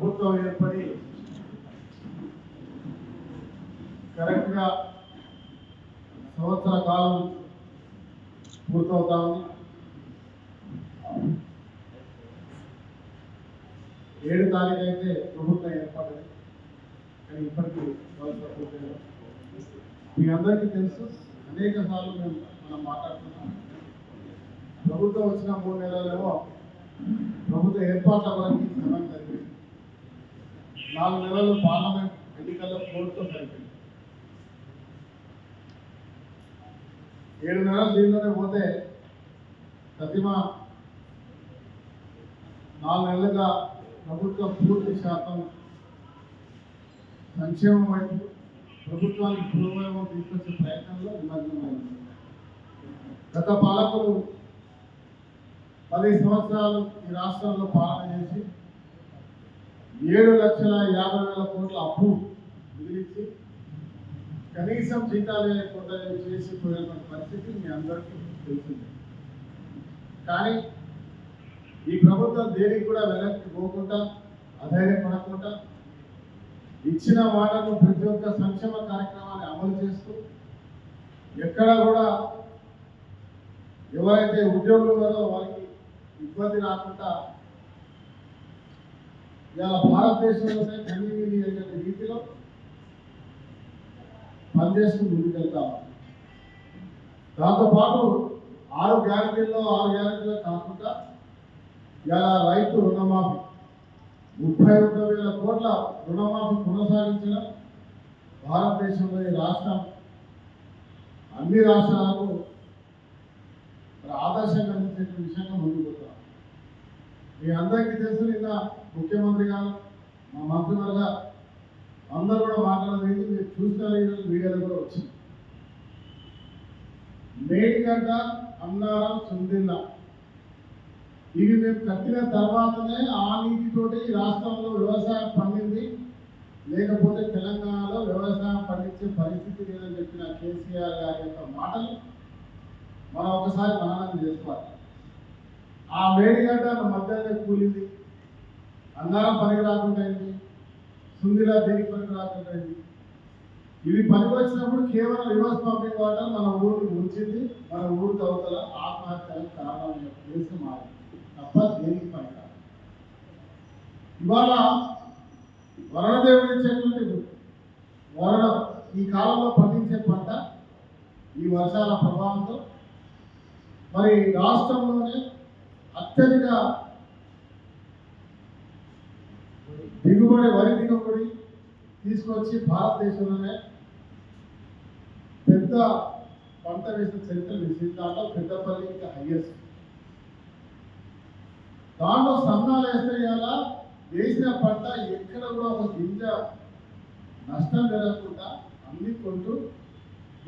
ప్రభుత్వం ఏర్పడి కరెక్ట్గా సంవత్సర కాలం పూర్తవుతా ఉంది. 7 తారీఖు అయితే ప్రభుత్వం ఏర్పడింది, కానీ ఇప్పటికీ పూర్తయింది. మీ అందరికీ తెలుసు, అనేక సార్లు మనం మాట్లాడుతున్నాం. ప్రభుత్వం వచ్చిన 3 నెలలేమో ప్రభుత్వ ఏర్పాట్ల వరకు సమయం జరిగింది. 4 నెలలు పార్లమెంట్ ఎన్నికల్లో కోర్టుతో సరిపోయింది. 7 నెలలు దీనిలోనే పోతే ప్రతిమా 4 నెలలుగా ప్రభుత్వం పూర్తి శాతం సంక్షేమం వైపు ప్రభుత్వానికి పురోగమనం తీసుకొచ్చే ప్రయత్నంలో నిమగ్నమైంది. గత పాలకులు 10 సంవత్సరాలు ఈ రాష్ట్రంలో పాలన చేసి 7,50,000 కోట్ల అప్పు మిగిలించి కనీసం జీతాలు లేకుండా చేసిపోయినటువంటి పరిస్థితి మీ అందరికీ తెలిసింది. కానీ ఈ ప్రభుత్వం దేనికి కూడా వెనక్కి పోకుండా, అధైర్యపడకుండా, ఇచ్చిన వాటను ప్రతి ఒక్క సంక్షేమ కార్యక్రమాన్ని అమలు చేస్తూ, ఎక్కడ కూడా ఎవరైతే ఉద్యోగులు ఉన్నారో వారికి ఇబ్బంది రాకుండా ఇలా భారతదేశంలోనే కనీవిని అనే రీతిలో పనిచేస్తూ ముందుకెళ్తాం. దాంతోపాటు 6 గ్యారెంటీల్లో 6 గ్యారెంటీలు కాకుండా ఇలా రైతు రుణమాఫీ 31,000 కోట్ల రుణమాఫీ కొనసాగించడం భారతదేశంలో ఈ రాష్ట్రం అన్ని రాష్ట్రాలకు ఆదర్శంగా నిలిచే విషయంగా ముందుకు పోతాం. మీ అందరికీ తెలుసు, నిన్న ముఖ్యమంత్రి గారు మా మంత్రివర్గ అందరూ కూడా మాట్లాడలేదు. మీరు చూస్తారు, ఈరోజు మీడియాలో కూడా వచ్చింది. మేడిగడ్డ, అన్నారం, సుందిల్లా ఇవి మేము కట్టిన తర్వాతనే ఆ నీటితోటి ఈ రాష్ట్రంలో వ్యవసాయం పండింది, లేకపోతే తెలంగాణలో వ్యవసాయం పండించే పరిస్థితి లేదని చెప్పిన కేసీఆర్ గారి యొక్క మాటలు మనం ఒకసారి మననం చేసుకోవాలి. ఆ మేడిగడ్డ మధ్యలో కూలింది, అన్నారం పనికి రాకుండా అయింది, సుందిలా దేనికి పనికి రాకుండా అయింది. ఇవి పనికి వచ్చినప్పుడు కేవలం రివర్స్ పంపింగ్ వాటర్ మన ఊరికి ఉంచింది, మన ఊరు తవ్వుతల ఆత్మహత్యలకు కారణమైన కేసు మారింది తప్ప దేనికి పని కాదు. ఇవాళ వరుణదేవుడు ఇచ్చేటువంటి వరుణ ఈ కాలంలో పండించే పంట ఈ వర్షాల ప్రభావంతో మరి రాష్ట్రంలోనే అత్యధిక వరి దిగుబడి తీసుకొచ్చి భారతదేశంలోనే పెద్ద పంట వేసిన చరిత్ర విశేషాల్లో పెద్దపల్లి ఇంకా హైయెస్ట్. దాంట్లో సన్నాలు వేస్తే ఇలా వేసిన పంట ఎక్కడ కూడా ఒక గింజ నష్టం జరగకుండా అన్ని కొంటూ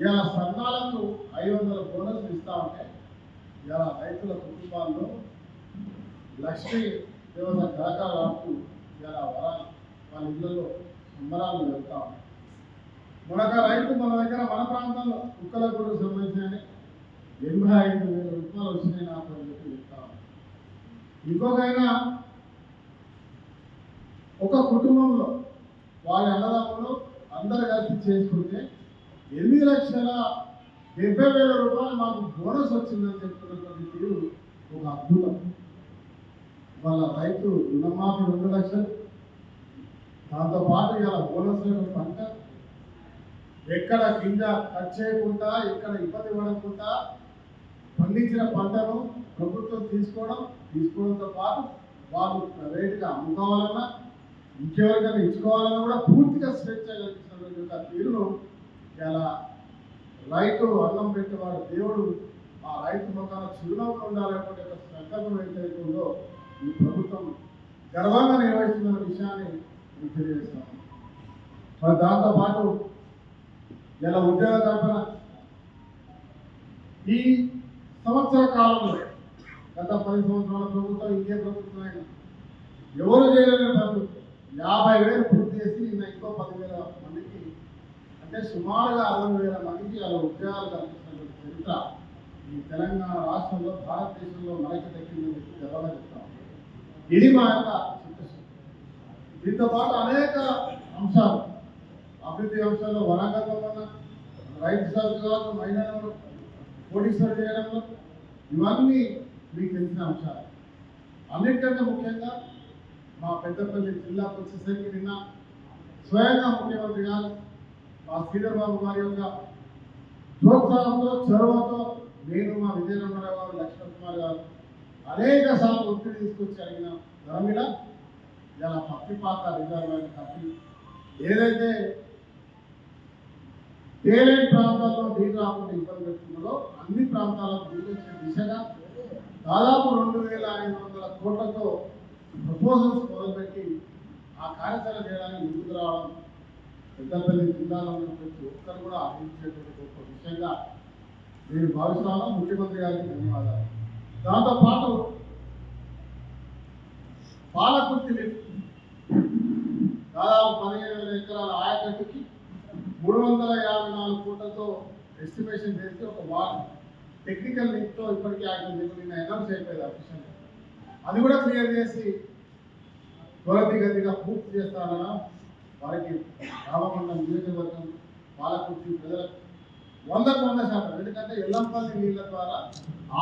ఇలా సన్నాలకు 500 బోనస్ ఇస్తా ఉంటే ఇలా రైతుల కుటుంబాల్లో లక్ష్మీ దేవత కళాకారులు ఆడుతూ ఇలా వరాలు వాళ్ళ ఇళ్లలో సంబరాలు జరుగుతూ ఉంటాయి. మరొక రైతు మన దగ్గర మన ప్రాంతంలో కుక్కల గూడుకు సంబంధించిన 85,000 రూపాయలు వచ్చినాయి నాకు అని చెప్పి చెప్తా ఉంటాం. ఇంకొకైనా ఒక కుటుంబంలో వాళ్ళ అన్నదమ్ములు అందరు కలిసి చేసుకుంటే 8,70,000 రూపాయలు మాకు బోనస్ వచ్చిందని చెప్తున్నటువంటి తీరు ఒక అద్భుతం. వాళ్ళ రైతు రుణమాఫీ 2 లక్షలు, దాంతోపాటు ఇలా బోనస్ పంట ఎక్కడ గింజ కట్ చేయకుండా, ఎక్కడ ఇబ్బంది పడకుండా పండించిన పంటను ప్రభుత్వం తీసుకోవడంతో పాటు వాళ్ళు ప్రైవేట్గా అమ్ముకోవాలన్నా ఇంకెవరికైనా ఇచ్చుకోవాలన్నా కూడా పూర్తిగా స్వేచ్ఛ కల్పిస్తున్నటువంటి యొక్క తీరును ఇలా రైతు అన్నం పెట్టేవాడు దేవుడు ఆ రైతు ముఖాన చిరునవ్వు ఉండాలనేటువంటి ఒక సంకల్పం ఏదైతే ఉందో ఈ ప్రభుత్వం గర్వంగా నిర్వహిస్తున్న విషయాన్ని మీకు తెలియజేస్తాం. మరి దాంతోపాటు ఇలా ఉద్యోగ కల్పన ఈ సంవత్సర కాలంలో గత 10 సంవత్సరాల ప్రభుత్వం ఇంకే ప్రభుత్వం అయినా ఎవరు చేయలేని పనులు 50,000 పూర్తి చేసి నిన్న ఇంకో 10,000 మందికి, అంటే సుమారుగా 60,000 మందికి అలా ఉద్యోగాలు కల్పిస్తున్నటువంటి చరిత్ర ఈ తెలంగాణ రాష్ట్రంలో భారతదేశంలో మనకి దక్కిందని చెప్పి గర్వంగా చెప్తాం. ఇది మా యొక్క చిత్తశుద్ధి. దీంతో పాటు అనేక అంశాలు, అభివృద్ధి అంశాల్లో వరంగల్లో ఉన్న రైతు సర్కారు మహిళలను కోటీశ్వరు చేయడంలో ఇవన్నీ మీకు తెలిసిన అంశాలు. అన్నిటికంటే ముఖ్యంగా మా పెద్దపల్లి జిల్లాకు వచ్చేసరికి నిన్న స్వయంగా ముఖ్యమంత్రి గారు మా శ్రీధర్ బాబు గారి యొక్క ప్రోత్సాహంతో చొరవతో నేను మా విజయనగరరావు గారు లక్ష్మణ్ కుమార్ గారు అనేక సార్లు ఒత్తిడి తీసుకొచ్చి అడిగిన ధర మీద ఇలా పత్తిపాక రిజర్వాయర్ కప్పి ఏదైతే తేలేని ప్రాంతాల్లో నీరు రాకుండా ఇబ్బంది పెడుతుందో అన్ని ప్రాంతాలకు నీరు వచ్చే దిశగా దాదాపు 2,500 కోట్లతో ప్రపోజల్స్ మొదలుపెట్టి ఆ కార్యాచరణ చేయడానికి ముందుకు రావడం పెద్దపల్లి జిల్లాలో ప్రతి ఒక్కరు కూడా ఆశించేటువంటి గొప్ప విషయంగా నేను భావిస్తున్నాను. ముఖ్యమంత్రి గారికి ధన్యవాదాలు. దాంతోపాటు పాలకుర్తి దాదాపు 15,000 ఎకరాల ఆయకట్టుకి 354 కోట్లతో ఎస్టిమేషన్ చేసి ఒక వార్డు టెక్నికల్ లింక్తో ఇప్పటికీ ఆయన నిన్న అనౌన్స్ అయిపోయింది అఫీషియల్. అది కూడా క్లియర్ చేసి త్వరితగతిగా పూర్తి చేస్తారన్న వారికి రామమండలం నియోజకవర్గం పాలకుర్తి ప్రజలకు 100% ఎందుకంటే ఎల్లంపల్లి నీళ్ళ ద్వారా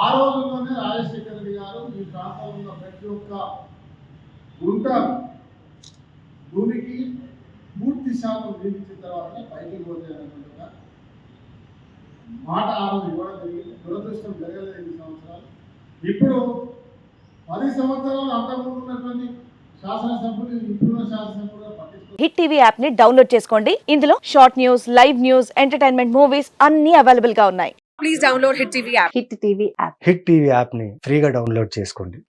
ఆ రోజుల్లోనే రాజశేఖర రెడ్డి గారు ఈ ప్రాంతంలో ఉన్న ప్రతి ఒక్క గుంట భూమికి పూర్తి శాతం నీళ్ళిచ్చిన తర్వాత బయటికి పోతే అనుకుంటున్నా మాట ఆ రోజు ఇవ్వడం జరిగింది. దురదృష్టం జరగలేదు 8 సంవత్సరాలు. ఇప్పుడు 10 సంవత్సరాలు అంతకుముందు ఉన్నటువంటి శాసనసభ్యులు ఇప్పుడున్న శాసనసభ్యులుగా పట్టించుకో. హిట్ టీవీ యాప్ ని డౌన్లోడ్ చేసుకోండి. ఇందులో short news, live news, entertainment movies అన్ని అవైలబుల్ గా ఉన్నాయి. Please download Hit TV app. Hit TV app. Hit TV యాప్ని ఫ్రీగా డౌన్లోడ్ చేసుకోండి.